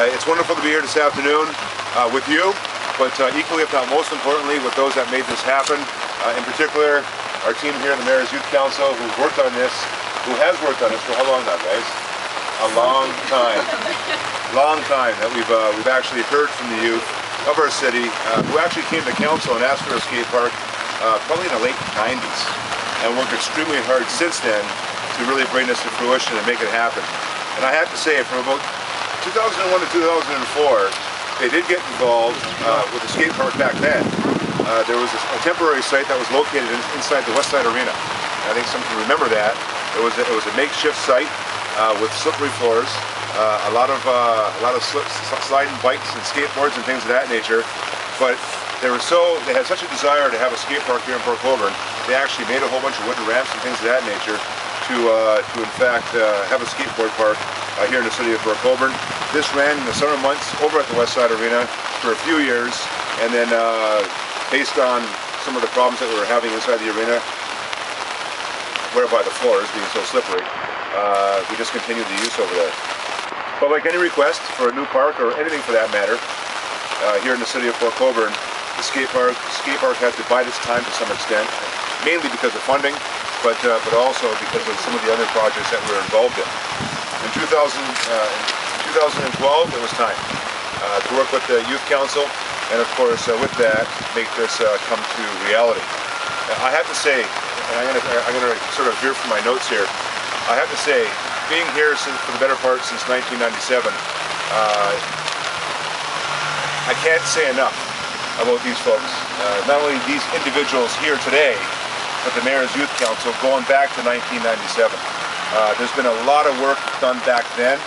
It's wonderful to be here this afternoon with you, but equally, if not most importantly, with those that made this happen. In particular, our team here in the Mayor's Youth Council who has worked on this for how long now, guys? A long time. Long time that we've actually heard from the youth of our city who actually came to council and asked for a skate park probably in the late 90s, and worked extremely hard since then to really bring this to fruition and make it happen. And I have to say, from about 2001 to 2004, they did get involved with the skate park back then. There was a temporary site that was located inside the West Side Arena. I think some can remember that. It was a makeshift site with slippery floors, a lot of sliding bikes and skateboards and things of that nature. But they had such a desire to have a skate park here in Port Colborne, they actually made a whole bunch of wooden ramps and things of that nature to in fact have a skateboard park here in the city of Port Colborne. This ran in the summer months over at the West Side Arena for a few years, and then based on some of the problems that we were having inside the arena, whereby the floors being so slippery, we discontinued the use over there. But like any request for a new park, or anything for that matter, here in the city of Port Colborne, the skate park has to bide its time to some extent, mainly because of funding, but also because of some of the other projects that we're involved in. In 2012, it was time to work with the Youth Council, and of course, with that, make this come to reality. I have to say, and I'm gonna sort of veer from my notes here. I have to say, being here for the better part since 1997, I can't say enough about these folks. Not only these individuals here today, but the Mayor's Youth Council going back to 1997. There's been a lot of work done back then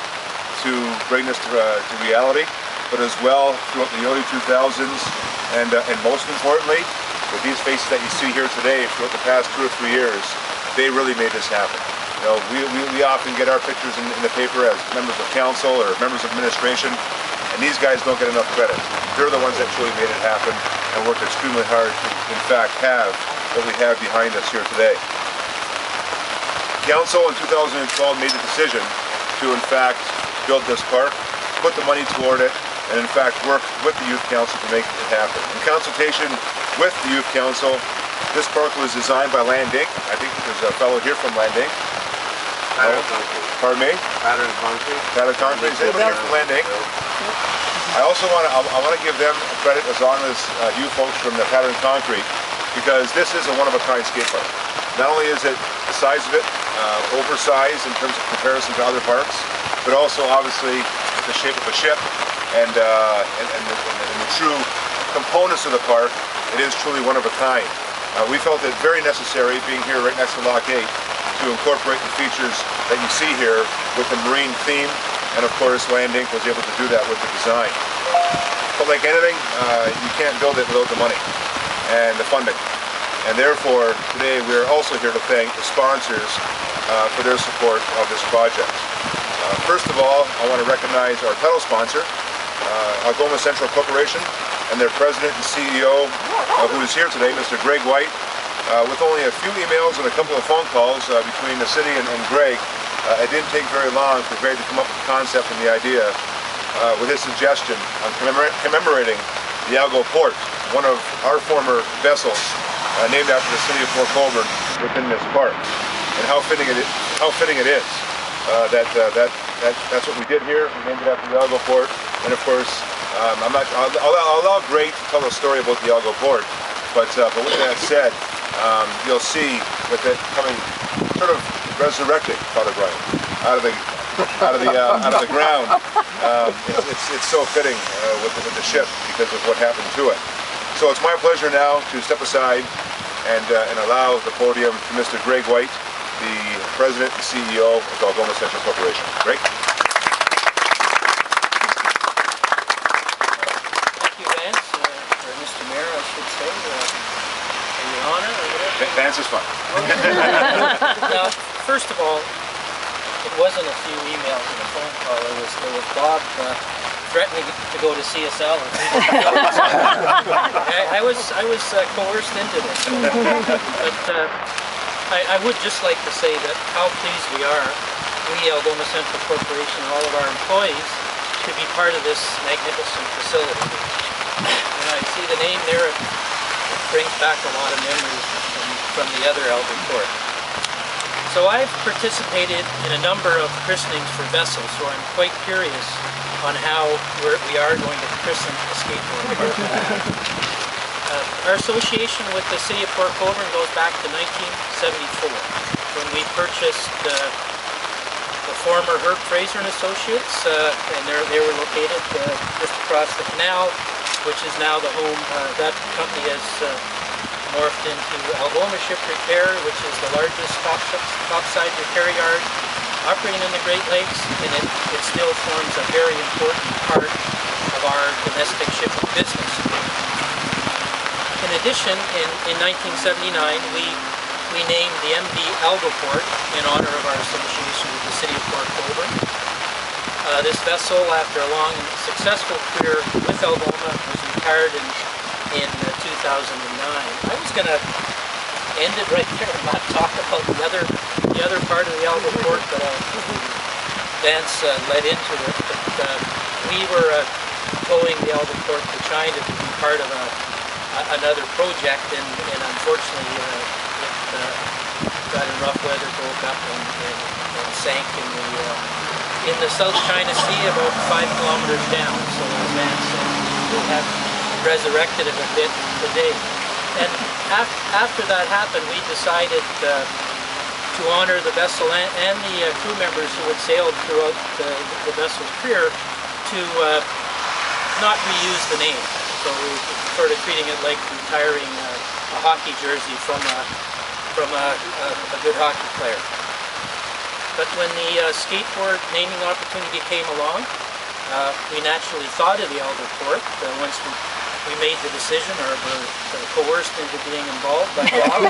to bring this to reality, but as well throughout the early 2000s, and most importantly, with these faces that you see here today throughout the past 2 or 3 years, they really made this happen. You know, we often get our pictures in the paper as members of council or members of administration, and these guys don't get enough credit. They're the ones that truly made it happen and worked extremely hard to, in fact, have what we have behind us here today. Council in 2012 made the decision to, in fact, build this park, put the money toward it, and in fact work with the Youth Council to make it happen. In consultation with the Youth Council, this park was designed by Land Inc. I think there's a fellow here from Land Inc. Pardon me? Pattern Concrete. Pattern Concrete. Is anybody here from Land Inc.? I also want to give them credit as long as you folks from the Pattern Concrete, because this is a one-of-a-kind skate park. Not only is it the size of it oversized in terms of comparison to other parks, but also obviously the shape of a ship and the true components of the park. It is truly one of a kind. We felt it very necessary, being here right next to Lock 8, to incorporate the features that you see here with the marine theme, and of course Land Inc. was able to do that with the design. But like anything, you can't build it without the money and the funding. And therefore, today we're also here to thank the sponsors for their support of this project. First of all, I want to recognize our title sponsor, Algoport Central Corporation, and their president and CEO, who is here today, Mr. Greg White. With only a few emails and a couple of phone calls between the city and Greg, it didn't take very long for Greg to come up with the concept and the idea with his suggestion on commemorating the Algoport, one of our former vessels named after the city of Port Colborne within this park. And how fitting it is that's what we did here. We named it after the Algoport, and of course, I'll allow Greg to tell a story about the Algoport. But with that said, you'll see with it coming sort of resurrected, Father Brian, out of the ground. It's so fitting with the ship because of what happened to it. So it's my pleasure now to step aside and allow the podium to Mr. Greg White, the President and CEO of Algoport Central Corporation. Greg? Thank you, Vance, or Mr. Mayor, I should say, for the honor or whatever. Vance is fine. Now, first of all, it wasn't a few emails and a phone call. There was Bob threatening to go to CSL. I was coerced into this. But I would just like to say that how pleased we are, we Algoma Central Corporation, all of our employees, to be part of this magnificent facility. When I see the name there, it brings back a lot of memories from the other Algoport. So I've participated in a number of christenings for vessels, so I'm quite curious on how we are going to christen a skateboard park. Our association with the City of Port Colborne goes back to 1974, when we purchased the former Herb Fraser and Associates, and they were located just across the canal, which is now the home. That company has morphed into Algoma Ship Repair, which is the largest topside repair yard operating in the Great Lakes, and it still forms a very important part of our domestic shipping business. In addition, in 1979, we named the MV Algoport in honor of our association with the City of Port Colborne. This vessel, after a long and successful career with Algoma, was retired in 2009. I was going to end it right there and not talk about the other part of the Algoport, but Vance led into it. But we were towing the Algoport to China to be part of another project, and unfortunately it got in rough weather, broke up, and sank in the South China Sea about 5 kilometers down. So as Vance said, we have resurrected it a bit today. And after that happened, we decided to honor the vessel and the crew members who had sailed throughout the vessel's career to not reuse the name. So we were sort of treating it like retiring a hockey jersey from a good hockey player. But when the skateboard naming opportunity came along, we naturally thought of the Algoport once we made the decision, or were coerced into being involved by Bob.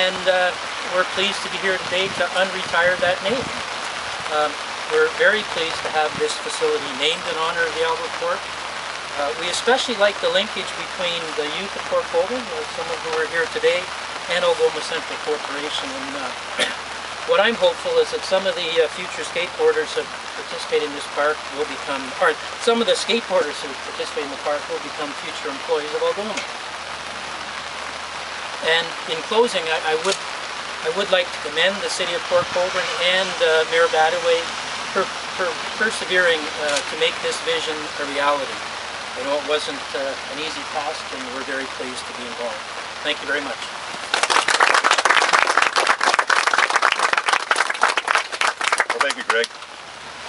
and we're pleased to be here today to unretire that name. We're very pleased to have this facility named in honor of the Algoport. We especially like the linkage between the youth of Port Colborne, some of who are here today, and Algoma Central Corporation. And what I'm hopeful is that some of the future skateboarders that participate in this park will become, or some of the skateboarders who participate in the park will become future employees of Algoma. And in closing, I would like to commend the City of Port Colborne and Mayor Badaway for persevering to make this vision a reality. I know it wasn't an easy task, and we're very pleased to be involved. Thank you very much. Well, thank you, Greg.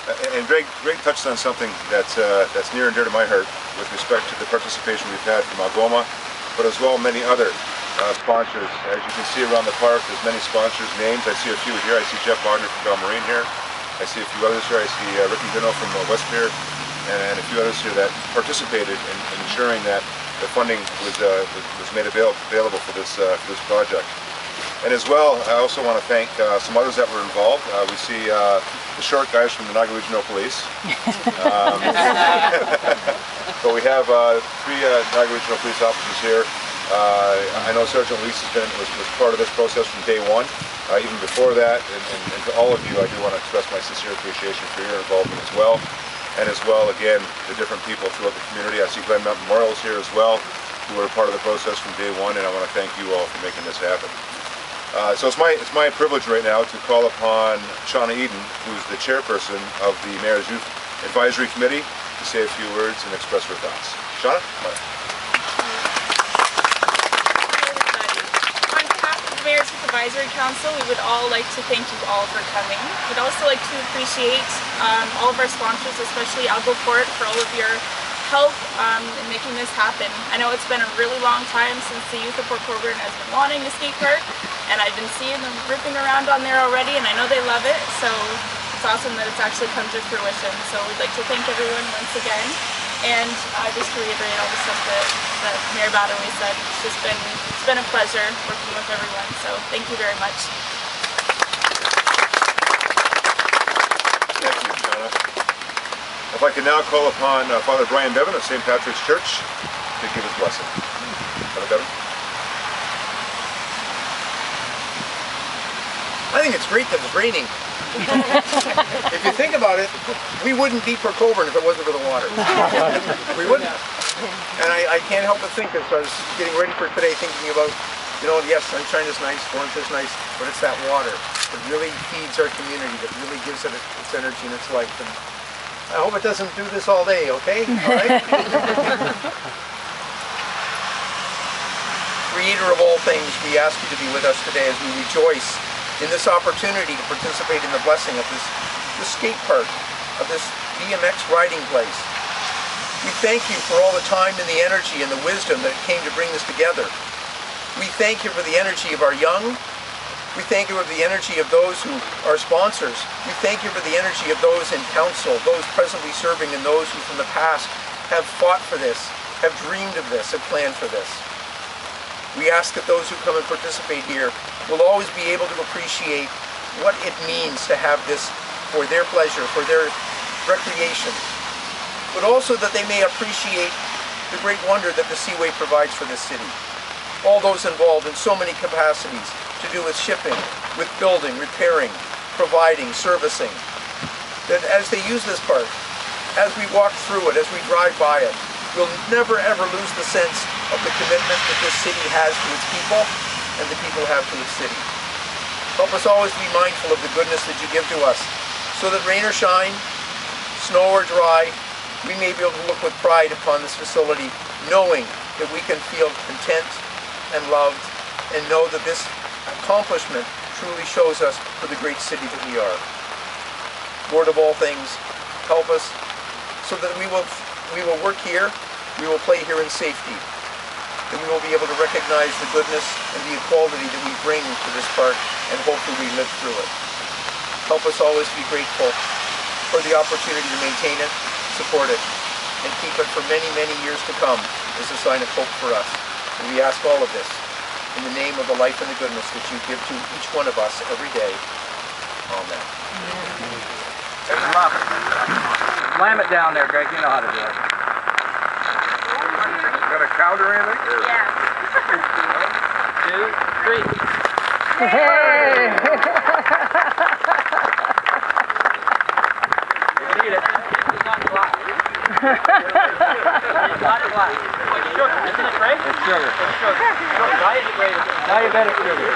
And Greg touched on something that's near and dear to my heart with respect to the participation we've had from Algoma, but as well many other sponsors. As you can see around the park, there's many sponsors' names. I see a few here. I see Jeff Wagner from Belmarine here. I see a few others here. I see Ricky Dino from Westmere, and a few others here that participated in ensuring that the funding was made available for this project. And as well, I also want to thank some others that were involved. We see the short guys from the Niagara Regional Police. But we have 3 Niagara Regional Police officers here. I know Sergeant Lease was part of this process from day one. Even before that, and to all of you, I do want to express my sincere appreciation for your involvement as well. And as well, again, the different people throughout the community. I see Glen Mountain Memorials here as well, who were part of the process from day one, and I want to thank you all for making this happen. So it's my privilege right now to call upon Shauna Eden, who's the chairperson of the Mayor's Youth Advisory Committee, to say a few words and express her thoughts. Shauna? On behalf of the Mayor's Youth Advisory Council, we would all like to thank you all for coming. We'd also like to appreciate all of our sponsors, especially Algoport, for all of your help in making this happen. I know it's been a really long time since the youth of Port Colborne has been wanting a skate park, and I've been seeing them ripping around on there already, and I know they love it, so it's awesome that it's actually come to fruition. So we'd like to thank everyone once again, and just to reiterate all the stuff that Mayor Badaway said, it's been a pleasure working with everyone, so thank you very much. Thank you, Shauna. If I can now call upon Father Brian Bevan of St. Patrick's Church to give his blessing. Father Bevan. I think it's great that it's raining. If you think about it, we wouldn't be for Colborne if it wasn't for the water. We wouldn't. And I can't help but think, as I was getting ready for today, thinking about, you know, yes, sunshine is nice, warmth is nice, but it's that water that really feeds our community, that really gives it its energy and its life. And I hope it doesn't do this all day, okay? All right? Creator of all things, we ask you to be with us today as we rejoice in this opportunity to participate in the blessing of this skate park, of this BMX riding place. We thank you for all the time and the energy and the wisdom that it came to bring this together. We thank you for the energy of our young. We thank you for the energy of those who are sponsors. We thank you for the energy of those in council, those presently serving, and those who from the past have fought for this, have dreamed of this, have planned for this. We ask that those who come and participate here will always be able to appreciate what it means to have this for their pleasure, for their recreation, but also that they may appreciate the great wonder that the Seaway provides for this city. All those involved in so many capacities to do with shipping, with building, repairing, providing, servicing, that as they use this park, as we walk through it, as we drive by it, we'll never ever lose the sense of the commitment that this city has to its people and the people have to its city. Help us always be mindful of the goodness that you give to us, so that rain or shine, snow or dry, we may be able to look with pride upon this facility, knowing that we can feel content and loved, and know that this accomplishment truly shows us for the great city that we are. Lord of all things, help us so that we will work here, we will play here in safety, that we will be able to recognize the goodness and the equality that we bring to this park, and hopefully we live through it. Help us always be grateful for the opportunity to maintain it, support it, and keep it for many, many years to come as a sign of hope for us. And we ask all of this in the name of the life and the goodness that you give to each one of us every day. Amen. There's a muff. Slam it down there, Greg. You know how to do it. Got a count or anything? Yeah. 1, 2, 3. Hey! You need it. It's not black. It's not black. It's sugar. Isn't it, Greg? It's sugar. It's sugar. Now you bet it's sugar.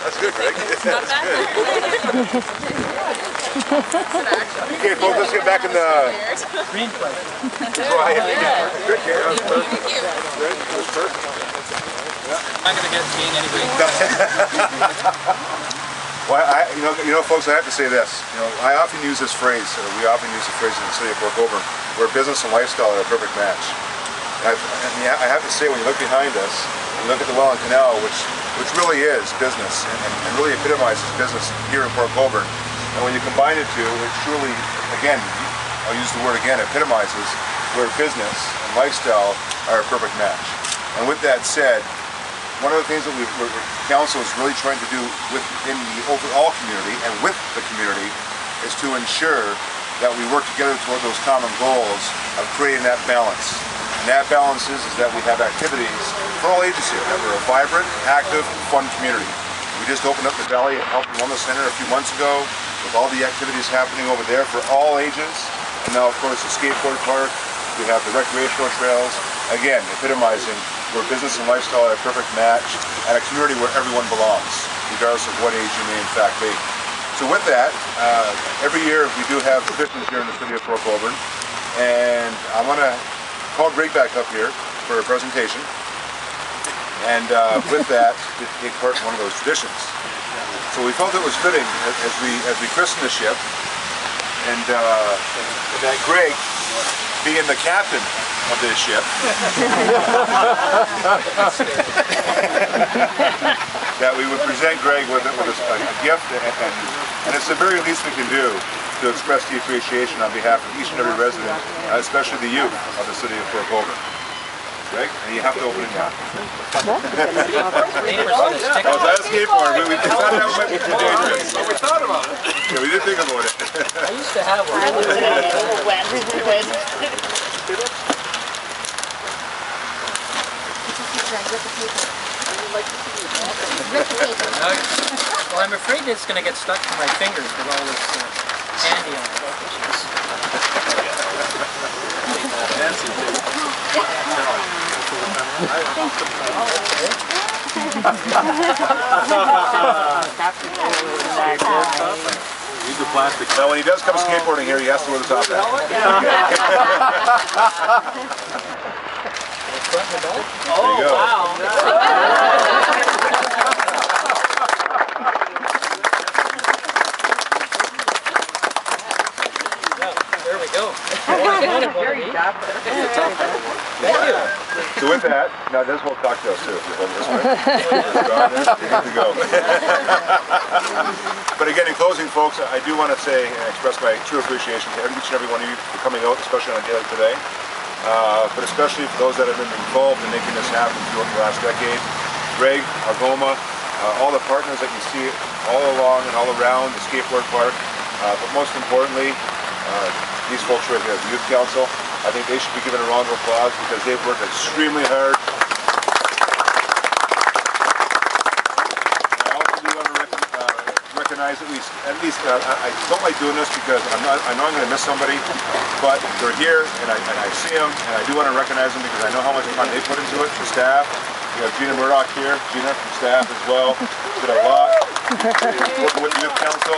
That's good, Greg. Not bad. Okay, folks, let's get back in the Green plate. dry. Good, Gary. That was perfect. Thank you. Good. That was perfect. I'm going to get skiing anyway. Well, you know, folks, I have to say this. You know, I often use this phrase, or we often use the phrase in the city of Port Colborne, where business and lifestyle are a perfect match. And I have to say, when you look behind us, you look at the Welland Canal, which really is business, and really epitomizes business here in Port Colborne. And when you combine the two, it truly, again, I'll use the word again, epitomizes where business and lifestyle are a perfect match. And with that said, one of the things that council is really trying to do within the overall community and with the community is to ensure that we work together toward those common goals of creating that balance. And that balance is that we have activities for all ages here, that we're a vibrant, active, fun community. We just opened up the Valley Health and Wellness Center a few months ago with all the activities happening over there for all ages. And now, of course, the skateboard park, we have the recreational trails, again, epitomizing where business and lifestyle are a perfect match, and a community where everyone belongs, regardless of what age you may in fact be. So with that, every year we do have traditions here in the city of Port Colborne, and I want to call Greg back up here for a presentation, and with that, take part in one of those traditions. So we felt it was fitting as we christen the ship, and that Greg, being the captain of this ship, that we would present Greg with a gift, and it's the very least we can do to express the appreciation on behalf of each and every resident, especially the youth of the city of Port Colborne. Greg, and you have to open it now. Oh, that's a skateboard. We thought that might be too dangerous. But we thought about it. Yeah, we did think about it. I used to have one. Well, I'm afraid it's going to get stuck to my fingers with all this candy on it. Use the plastic. Now, when he does come skateboarding here, he has to wear the top hat. Oh, wow. There we go. Thank you. So with that, now this whole cocktail too, if you hold it this way. Good to go. But again, in closing, folks, I do want to say and express my true appreciation to each and every one of you for coming out, especially on a day like today. But especially for those that have been involved in making this happen throughout the last decade. Greg, Algoma, all the partners that you see all along and all around the skateboard park. But most importantly, these folks right here, the Youth Council. I think they should be given a round of applause because they've worked extremely hard. I also do want to recognize at least I don't like doing this because I know I'm going to miss somebody, but they're here and I see them and I do want to recognize them because I know how much time they put into it. The staff, we have Gina Murdoch here, Gina from staff as well, did a lot working with the Youth Council.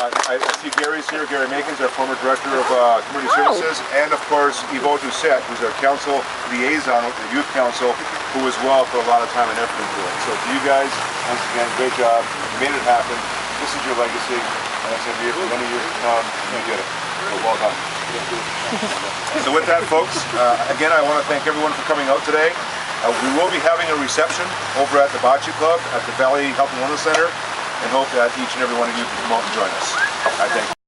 I see Gary's here, Gary Makins, our former Director of Community Services, and of course Yvonne Doucette, who's our council liaison with the Youth Council, who as well put a lot of time and effort into it. So to you guys, once again, great job. You made it happen. This is your legacy, and I said to you, for many years to come, you did it. So well done. So with that, folks, again, I want to thank everyone for coming out today. We will be having a reception over at the Bocce Club at the Valley Health and Wellness Center, and hope that each and every one of you can come out and join us. I thank you.